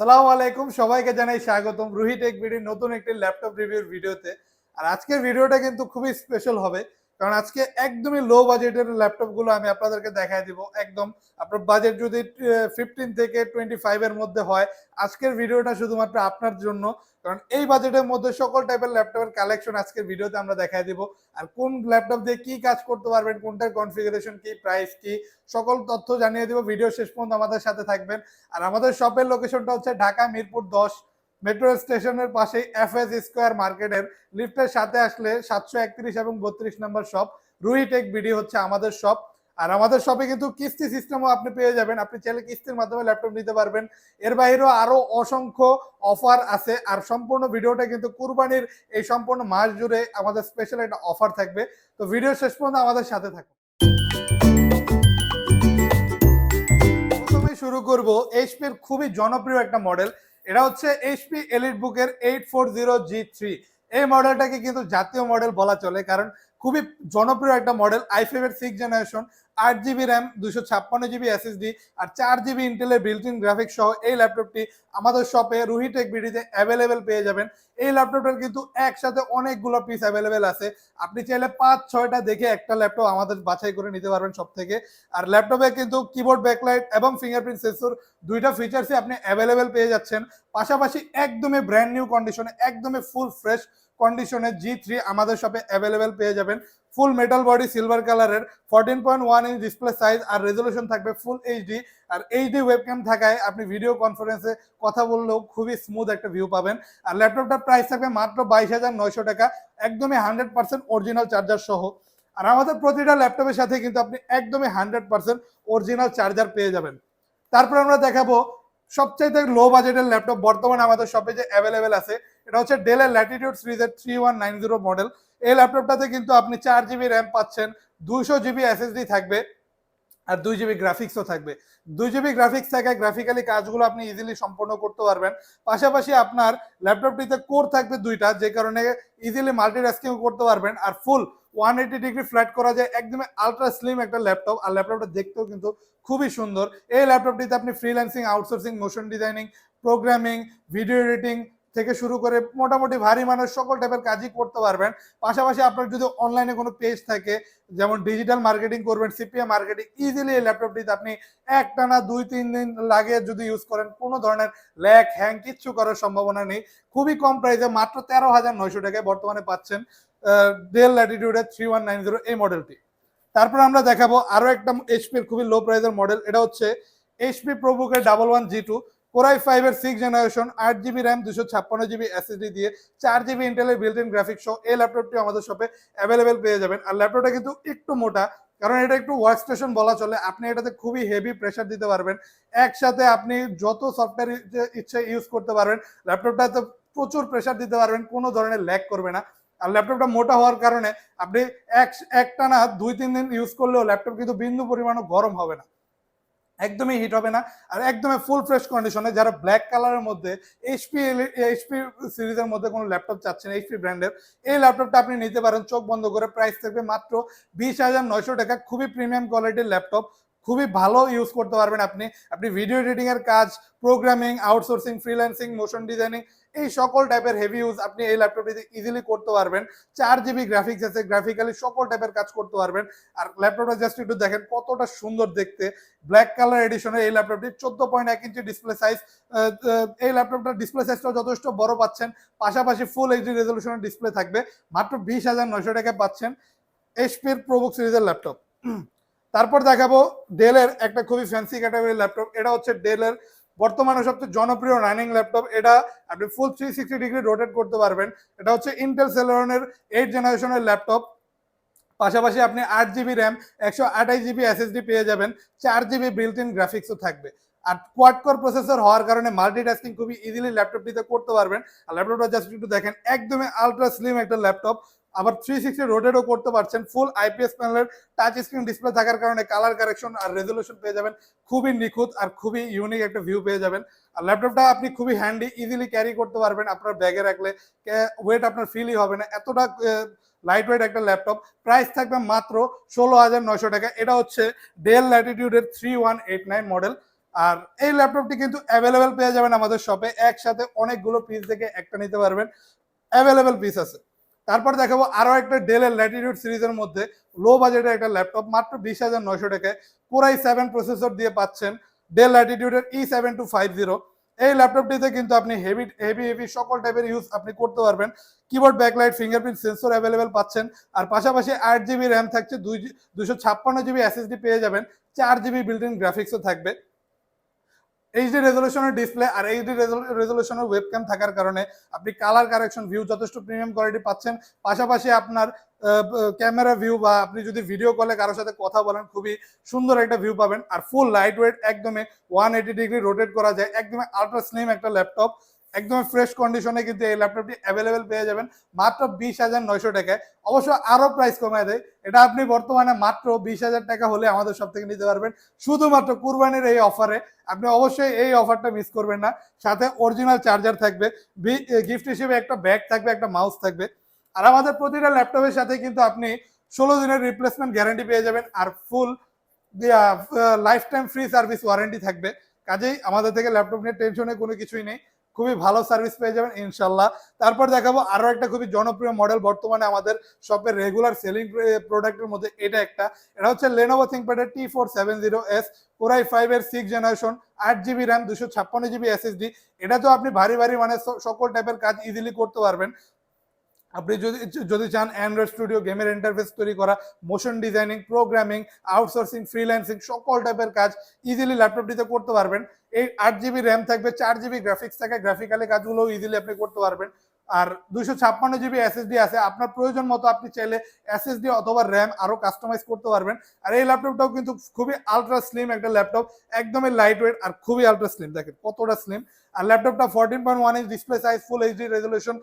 সালামু আলাইকুম, সবাইকে জানাই স্বাগতম রুহি টেক বিডির নতুন একটি ল্যাপটপ রিভিউর ভিডিওতে। আর আজকের ভিডিওটা কিন্তু খুবই স্পেশাল হবে, কারণ আজকে একদমই লো বাজেটের ল্যাপটপগুলো আমি আপনাদেরকে দেখাই দিব। একদম আপনার বাজেট যদি 15 থেকে 25 এর মধ্যে হয়, আজকের ভিডিওটা শুধুমাত্র আপনার জন্য। কারণ এই বাজেটের মধ্যে সকল টাইপের ল্যাপটপের কালেকশন আজকের ভিডিওতে আমরা দেখাই দিব। আর কোন ল্যাপটপ দিয়ে কি কাজ করতে পারবেন, কোনটার কনফিগারেশন কি, প্রাইস কি, সকল তথ্য জানিয়ে দিব। ভিডিও শেষ পর্যন্ত আমাদের সাথে থাকবেন। আর আমাদের শপের লোকেশনটা হচ্ছে ঢাকা মিরপুর 10 মেট্রো স্টেশনের পাশে এফএস স্কোয়ার মার্কেটের লিফটের সাথে আসলে 731 এবং 32 নম্বর শপ রুহি টেক বিডি হচ্ছে আমাদের শপ। আর আমাদের শপে কিন্তু কিস্তি সিস্টেমও আপনি পেয়ে যাবেন, আপনি চাইলে কিস্তির মাধ্যমে ল্যাপটপ নিতে পারবেন। এর বাইরেও আরো অসংখ্য অফার আছে। আর সম্পূর্ণ ভিডিওটা কিন্তু কুরবানির এই সম্পূর্ণ মাস জুড়ে আমাদের স্পেশাল একটা অফার থাকবে। তো ভিডিও শেষ পর্যন্ত আমাদের সাথে থাকুন। শুরু করব এইচপির খুবই জনপ্রিয় একটা মডেল। এটা হচ্ছে এইচপি এলিট বুকের 840G3। এই মডেলটাকে কিন্তু জাতীয় মডেল বলা চলে, কারণ খুবই জনপ্রিয় একটা মডেল। i5 এর 6th generation, 8GB RAM, 256GB SSD আর 4GB ইন্টেলের বিল্ট ইন গ্রাফিক্স সহ এই ল্যাপটপটি আমাদের শপে রুহি টেক বিডিতে অ্যাভেলেবেল পেয়ে যাবেন। এই ল্যাপটপটার কিন্তু একসাথে অনেকগুলো পিস অ্যাভেলেবেল আছে। আপনি চাইলে 5-6টা দেখে একটা ল্যাপটপ আমাদের বাছাই করে নিতে পারবেন সব থেকে। আর ল্যাপটপে কিন্তু কিবোর্ড ব্যাকলাইট এবং ফিঙ্গারপ্রিন্ট সেন্সর দুইটা ফিচার্সই আপনি অ্যাভেলেবেল পেয়ে যাচ্ছেন। পাশাপাশি একদমই ব্র্যান্ড নিউ কন্ডিশনে, একদমই ফুল ফ্রেশ কন্ডিশনে G3 আমাদের শপে অ্যাভেলেবেল পেয়ে যাবেন। ফুল মেটাল বডি সিলভার কালারের 14.1 ইঞ্চ ডিসপ্লে সাইজ আর রেজলিউশন থাকবে ফুল এইচডি। আর এইচডি ওয়েবক্যাম থাকায় আপনি ভিডিও কনফারেন্সে কথা বললেও খুবই স্মুথ একটা ভিউ পাবেন। আর ল্যাপটপটার প্রাইস থাকবে মাত্র 22,900 টাকা, একদমই 100% অরিজিনাল চার্জার সহ। আর আমাদের প্রতিটা ল্যাপটপের সাথে কিন্তু আপনি একদমই 100% অরিজিনাল চার্জার পেয়ে যাবেন। তারপর আমরা দেখাবো সবচাইতে লো বাজেটের ল্যাপটপ বর্তমানে আমাদের শপে যে অ্যাভেলেবেল আছে। এটা হচ্ছে ডেলের ল্যাটিটিউড সিরিজের 3190 মডেল। এই ল্যাপটপটাতে কিন্তু আপনি 4GB র্যাম পাচ্ছেন, 200GB এসএসডি থাকবে আর 2GB গ্রাফিক্সও থাকবে। 2GB গ্রাফিক্স থাকায় গ্রাফিক্যালি কাজগুলো আপনি ইজিলি সম্পন্ন করতে পারবেন। পাশাপাশি আপনার ল্যাপটপটিতে কোর থাকবে দুইটা, যে কারণে ইজিলি মাল্টিটাস্কিং করতে পারবেন। আর ফুল 180 ডিগ্রি ফ্ল্যাট করা যায়, একদমই আলট্রা স্লিম একটা ল্যাপটপ। আর ল্যাপটপটা দেখতেও কিন্তু খুবই সুন্দর। এই ল্যাপটপটিতে আপনি freelancing, outsourcing, motion designing, programming, video editing থেকে শুরু করে মোটামুটি ভারী মানুষ সকল টাইপের কাজই করতে পারবেন। পাশাপাশি আপনার যদি অনলাইনে কোনো পেজ থাকে, যেমন ডিজিটাল মার্কেটিং করবেন, সিপিএ মার্কেটিং, ইজিলি এই ল্যাপটপটিতে আপনি একটানা 2-3 দিন লাগে যদি ইউজ করেন, কোনো ধরনের ল্যাগ হ্যাং কিচ্ছু করার সম্ভাবনা নেই। খুবই কম প্রাইসে মাত্র 13,900 টাকায় বর্তমানে পাচ্ছেন ডেল ল্যাটিটিউডের 3190 এই মডেলটি। তারপর আমরা দেখাবো আরো একটা এইচপির খুবই লো প্রাইসের মডেল। এটা হচ্ছে এইচপি প্রোবুকের 11G2 কোরাই 5 এর 6th generation, 8GB RAM, 256GB SSD দিয়ে 4GB ইন্টেলের বিল্ট ইন গ্রাফিক্স সহ এই ল্যাপটপটি আমাদের শপে অ্যাভেলেবেল পেয়ে যাবেন। আর ল্যাপটপটা কিন্তু একটু মোটা, কারণ এটা একটু ওয়ার্ক স্টেশন বলা চলে। আপনি এটাতে খুবই হেভি প্রেসার দিতে পারবেন, একসাথে আপনি যত সফটওয়্যার ইচ্ছে ইউজ করতে পারবেন। ল্যাপটপটাতে প্রচুর প্রেসার দিতে পারবেন, কোনো ধরনের ল্যাগ করবে না। আর ল্যাপটপটা মোটা হওয়ার কারণে আপনি একটানা 2-3 দিন ইউজ করলেও ল্যাপটপ কিন্তু বিন্দু পরিমাণও গরম হবে না, একদমই হিট হবে না। আর একদমই ফুল ফ্রেশ কন্ডিশনে যারা ব্ল্যাক কালারের মধ্যে এইচপি সিরিজের মধ্যে কোনো ল্যাপটপ চাচ্ছেন এইচপি ব্র্যান্ডের, এই ল্যাপটপটা আপনি নিতে পারেন চোখ বন্ধ করে। প্রাইস থাকবে মাত্র 20,900 টাকা। খুবই প্রিমিয়াম কোয়ালিটির ল্যাপটপ, খুবই ভালো ইউজ করতে পারবেন আপনি। আপনি ভিডিও এডিটিং এর কাজ, programming, outsourcing, freelancing, motion designing, এই সকল টাইপের হেভি ইউজ আপনি এই ল্যাপটপটিতে ইজিলি করতে পারবেন। 4GB গ্রাফিক্স আছে, গ্রাফিক্যালি সকল টাইপের কাজ করতে পারবেন। আর ল্যাপটপটা জাস্ট একটু দেখেন কতটা সুন্দর দেখতে। ব্ল্যাক কালার এডিশনের এই ল্যাপটপটি 14.1 ইঞ্চি ডিসপ্লে সাইজ। এই ল্যাপটপটার ডিসপ্লে সাইজটাও যথেষ্ট বড় পাচ্ছেন। পাশাপাশি ফুল এইচডি রেজলিউশনের ডিসপ্লে থাকবে। মাত্র 20,900 টাকায় পাচ্ছেন এইচপির প্রোবুক সিরিজের ল্যাপটপ। তারপর দেখাবো ডেলের একটা খুবই ফ্যান্সি ক্যাটাগরির ল্যাপটপ। এটা হচ্ছে ডেলের বর্তমানে সবচেয়ে জনপ্রিয় রানিং ল্যাপটপ। এটা আপনি ফুল 360 ডিগ্রি রোটেট করতে পারবেন। এটা হচ্ছে ইন্টেল সেলেরনের 8th জেনারেশনের ল্যাপটপ। পাশাপাশি আপনি 8GB র্যাম, 128GB এসএসডি পেয়ে যাবেন, 4GB বিল্ট ইন গ্রাফিক্সও থাকবে। আর কোয়াড কোর প্রসেসর হওয়ার কারণে মাল্টিটাস্কিং খুবই ইজিলি ল্যাপটপটিতে করতে পারবেন। আর ল্যাপটপটা জাস্ট একটু দেখেন, একদমই আলট্রা স্লিম একটা ল্যাপটপ। আবার 360 রোটেটও করতে পারছেন। ফুল আইপিএস প্যানেলের টাচ স্ক্রিন ডিসপ্লে থাকার কারণে কালার কারেকশন আর রেজলিউশন পেয়ে যাবেন খুবই নিখুঁত, আর খুবই ইউনিক একটা ভিউ পেয়ে যাবেন। আর ল্যাপটপটা আপনি খুবই হ্যান্ডি, ইজিলি ক্যারি করতে পারবেন। আপনার ব্যাগে রাখলে ওয়েট আপনার ফিলই হবে না, এতটা লাইট ওয়েট একটা ল্যাপটপ। প্রাইস থাকবে মাত্র 16,900 টাকা। এটা হচ্ছে ডেল ল্যাটিটিউডের 3189 মডেল। আর এই ল্যাপটপটি কিন্তু অ্যাভেলেবেল পেয়ে যাবেন আমাদের শপে, একসাথে অনেকগুলো পিস থেকে একটা নিতে পারবেন, অ্যাভেলেবেল পিস আছে। তারপর দেখাবো আরো একটা ডেলের ল্যাটিটিউড সিরিজের মধ্যে লো বাজেটের একটা ল্যাপটপ, মাত্র 20,900 টাকায় কোরাই 7 প্রসেসর দিয়ে পাচ্ছেন ডেল ল্যাটিটিউডের E7250। এই ল্যাপটপটিতে কিন্তু আপনি হেভি হেভি হেভি সকল টাইপের ইউজ আপনি করতে পারবেন। Keyboard backlight fingerprint sensor available পাচ্ছেন, আর পাশাপাশি 8 জিবি র্যাম থাকছে, 256 জিবি এসএসডি পেয়ে যাবেন, 4 জিবি বিল্ট ইন গ্রাফিক্সও থাকবে, এইচডি রেজলিউশনের ডিসপ্লে আর এইচডি রেজলিউশনের ওয়েবক্যাম থাকার কারণে আপনি কালার কারেকশন ভিউ যথেষ্ট প্রিমিয়াম কোয়ালিটি পাচ্ছেন। পাশাপাশি আপনার ক্যামেরা ভিউ বা আপনি যদি ভিডিও কলে কারোর সাথে কথা বলেন খুবই সুন্দর একটা ভিউ পাবেন। আর ফুল লাইট ওয়েট, একদমই 180 ডিগ্রি রোটেট করা যায়, একদমই আলট্রা স্লিম একটা ল্যাপটপ, একদম ফ্রেশ কন্ডিশনে কিন্তু এই ল্যাপটপটি অ্যাভেলেবেল পেয়ে যাবেন মাত্র 20,900 টাকায়। অবশ্য আরো প্রাইস কমায় দেয়, এটা আপনি বর্তমানে মাত্র 20,000 টাকা হলে আমাদের সব থেকে নিতে পারবেন শুধুমাত্র কুরবানির এই অফারে। আপনি অবশ্যই এই অফারটা মিস করবেন না, সাথে অরিজিনাল চার্জার থাকবে, গিফট হিসেবে একটা ব্যাগ থাকবে, একটা মাউস থাকবে। আর আমাদের প্রতিটা ল্যাপটপের সাথে কিন্তু আপনি 16 দিনের রিপ্লেসমেন্ট গ্যারান্টি পেয়ে যাবেন, আর full life time free service warranty থাকবে। কাজেই আমাদের থেকে ল্যাপটপ নিয়ে টেনশনের কোনো কিছুই নেই, খুবই ভালো সার্ভিস পেয়ে যাবেন ইনশাল্লাহ। তারপর দেখাবো আরো একটা খুবই জনপ্রিয় মডেল, বর্তমানে আমাদের শপের রেগুলার সেলিং প্রোডাক্টের মধ্যে এটা একটা, এটা হচ্ছে Lenovo ThinkPad T470S কোরাই 5 এর 6 generation, 8 GB RAM, 256 GB SSD. এটা তো আপনি ভারী ভারী মানে সকল টাইপের কাজ ইজিলি করতে পারবেন। আপনি যদি যদি চান অ্যান্ড্রয়েড স্টুডিও, গেমের ইন্টারফেস তৈরি করা, motion designing, programming, outsourcing, freelancing, সকল টাইপের কাজ ইজিলি ল্যাপটপটিতে করতে পারবেন। এই 8 জিবি র্যাম থাকবে, 4 জিবি গ্রাফিক্স থাকে, গ্রাফিক্যালি কাজগুলো ইজিলি আপনি করতে পারবেন। আর 256 জিবি এসএসডি আছে, আপনার প্রয়োজন মতো আপনি চাইলে এসএসডি অথবা র্যাম আরো কাস্টমাইজ করতে পারবেন। আর এই ল্যাপটপটাও কিন্তু খুবই আলট্রা স্লিম একটা ল্যাপটপ, একদমই লাইট ওয়েট আর খুবই আলট্রা স্লিম, দেখেন কতটা স্লিম। আর ল্যাপটপটা 14.1 inch display size, full HD resolution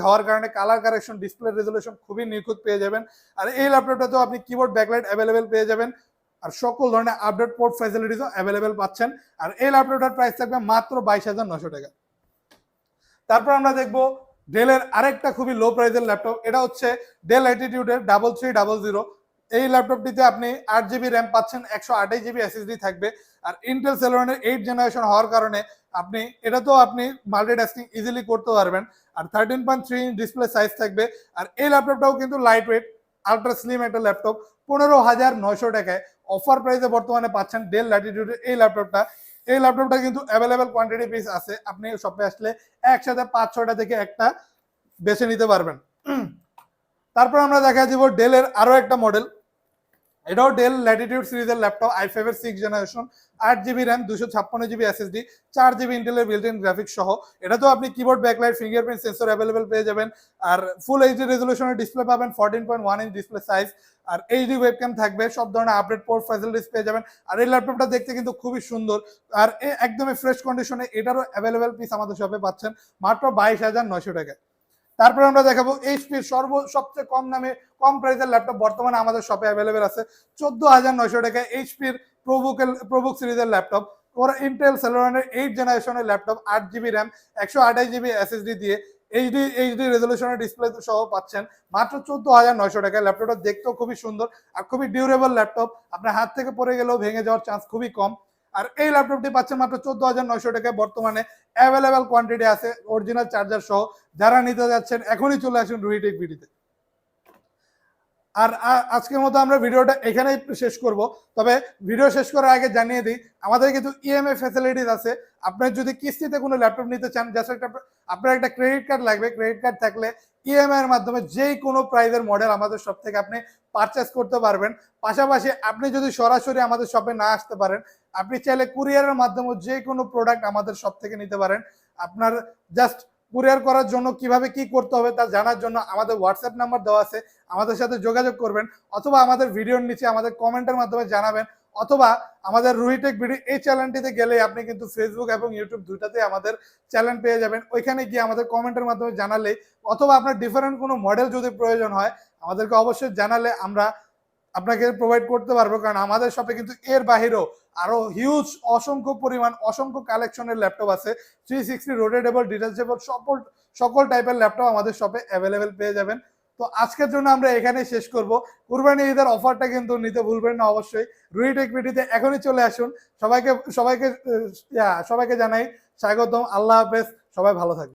হওয়ার কারণে কালার কারেকশন, ডিসপ্লে রেজলিউশন খুবই নিখুঁত পেয়ে যাবেন। আর এই ল্যাপটপটাতেও আপনি কিবোর্ড ব্যাকলাইট অ্যাভেলেবেল পেয়ে যাবেন, আর সকল ধরনের আপডেট পোর্ট ফ্যাসিলিটিসও অ্যাভেলেবেল পাচ্ছেন। আর এই ল্যাপটপটার প্রাইস থাকবে মাত্র 22,900 টাকা। তারপর আমরা দেখবো ডেলের আরেকটা খুবই লো প্রাইসের ল্যাপটপ, এটা হচ্ছে ডেল ল্যাটিটিউডের 3300। এই ল্যাপটপটিতে আপনি 8 জিবি র্যাম পাচ্ছেন, 128 জিবি এসএসডি থাকবে, আর ইন্টেল সেলেরনের 8 জেনারেশন হওয়ার কারণে আপনি এটা তো আপনি মাল্টিটাস্কিং ইজিলি করতে পারবেন। আর 13.3 ইঞ্চ ডিসপ্লে সাইজ থাকবে। আর এই ল্যাপটপটাও কিন্তু লাইট ওয়েট আলট্রা স্লিম একটা ল্যাপটপ, 15,900 টাকায় অফার প্রাইসে বর্তমানে পাচ্ছেন ডেল ল্যাটিটিউডের এই ল্যাপটপটা। এই ল্যাপটপটা কিন্তু অ্যাভেলেবেল কোয়ান্টিটি পিস আছে, আপনি শপে আসলে একসাথে 5-6টা থেকে একটা বেছে নিতে পারবেন। তারপর আমরা দেখা দিব ডেলের আরো একটা মডেল, এটাও ডেল ল্যাটিটিউড সিরিজের ল্যাপটপ, i5 এর 6 generation, 8 GB RAM, 256 GB SSD, 4 GB ইন্টেলের বিল্ট ইন গ্রাফিক্স সহ। এটা তো আপনি keyboard backlight fingerprint sensor available পেয়ে যাবেন, আর ফুল এইচডি রেজলিউশনের ডিসপ্লে পাবেন, 14.1 ইঞ্চ ডিসপ্লে সাইজ, আর এইচডি ওয়েবক্যাম থাকবে, সব ধরনের আপডেট পোর্ট ফ্যাসিলিটিস পেয়ে যাবেন। আর এই ল্যাপটপটা দেখতে কিন্তু খুবই সুন্দর, আর একদমই ফ্রেশ কন্ডিশনে এটারও অ্যাভেলেবেল পিস আমাদের শপে পাচ্ছেন মাত্র 22,900 টাকায়। তারপরে আমরা দেখাবো এইচপির সবচেয়ে কম দামে কম প্রাইসের ল্যাপটপ বর্তমানে আমাদের শপে অ্যাভেলেবেল আছে 14,900 টাকায়। এইচপির প্রবুক সিরিজের ল্যাপটপ, ওরা ইন্টেল সেলেরনের 8 জেনারেশনের laptop, 8 GB RAM, 128 GB SSD দিয়ে এইচডি রেজলিউশনের ডিসপ্লে সহ পাচ্ছেন মাত্র 14,900 টাকায়। ল্যাপটপটা দেখতেও খুবই সুন্দর আর খুবই ডিউরেবল ল্যাপটপ, আপনার হাত থেকে পড়ে গেলেও ভেঙে যাওয়ার চান্স খুবই কম। আর এই ল্যাপটপটি পাচ্ছেন মাত্র 14,900 টাকায়, বর্তমানে অ্যাভেলেবেল কোয়ান্টিটি আছে অরিজিনাল চার্জার সহ। যারা নিতে যাচ্ছেন এখনই চলে আসুন রুহিটেক বিডিতে। আর আজকের মতো আমরা ভিডিওটা এখানেই শেষ করব। তবে ভিডিও শেষ করার আগে জানিয়ে দিই, আমাদের কিন্তু ইএমআই ফ্যাসিলিটিস আছে। আপনার যদি কিস্তিতে কোনো ল্যাপটপ নিতে চান, জাস্ট আপনার একটা ক্রেডিট কার্ড লাগবে, ক্রেডিট কার্ড থাকলে ইএমআই এর মাধ্যমে যেই কোনো প্রাইজের মডেল আমাদের শপ থেকে আপনি পারচেস করতে পারবেন। পাশাপাশি আপনি যদি সরাসরি আমাদের শপে না আসতে পারেন, আপনি চাইলে কুরিয়ারের মাধ্যমে যে কোনো প্রোডাক্ট আমাদের শপ থেকে নিতে পারেন। আপনার জাস্ট কুরিয়ার করার জন্য কিভাবে কি করতে হবে তা জানার জন্য আমাদের হোয়াটসঅ্যাপ নাম্বার দেওয়া আছে, আমাদের সাথে যোগাযোগ করবেন, অথবা আমাদের ভিডিওর নিচে আমাদের কমেন্টের মাধ্যমে জানাবেন, অথবা আমাদের রুহিটেক ভিডিও এই চ্যানেলটিতে গেলে আপনি কিন্তু ফেসবুক এবং ইউটিউব দুটাতে আমাদের চ্যানেল পেয়ে যাবেন। ওইখানে গিয়ে আমাদের কমেন্টের মাধ্যমে জানালে, অথবা আপনার ডিফারেন্ট কোনো মডেল যদি প্রয়োজন হয় আমাদেরকে অবশ্যই জানালে আমরা আপনাকে প্রোভাইড করতে পারবো। কারণ আমাদের শপে কিন্তু এর বাহিরেও আরো হিউজ অসংখ্য কালেকশনের ল্যাপটপ আছে। 360 রোটেটেবল, ডিটাচেবল সকল টাইপের ল্যাপটপ আমাদের শপে অ্যাভেলেবেল পেয়ে যাবেন। তো আজকের জন্য আমরা এখানেই শেষ করব। কুরবানি ঈদের অফারটা কিন্তু নিতে ভুলবেন না অবশ্যই। রুহি টেক ভিডিওতে এখনই চলে আসুন। সবাইকে সবাইকে সবাইকে জানাই স্বাগতম। আল্লাহ হাফেজ, সবাই ভালো থাকবেন।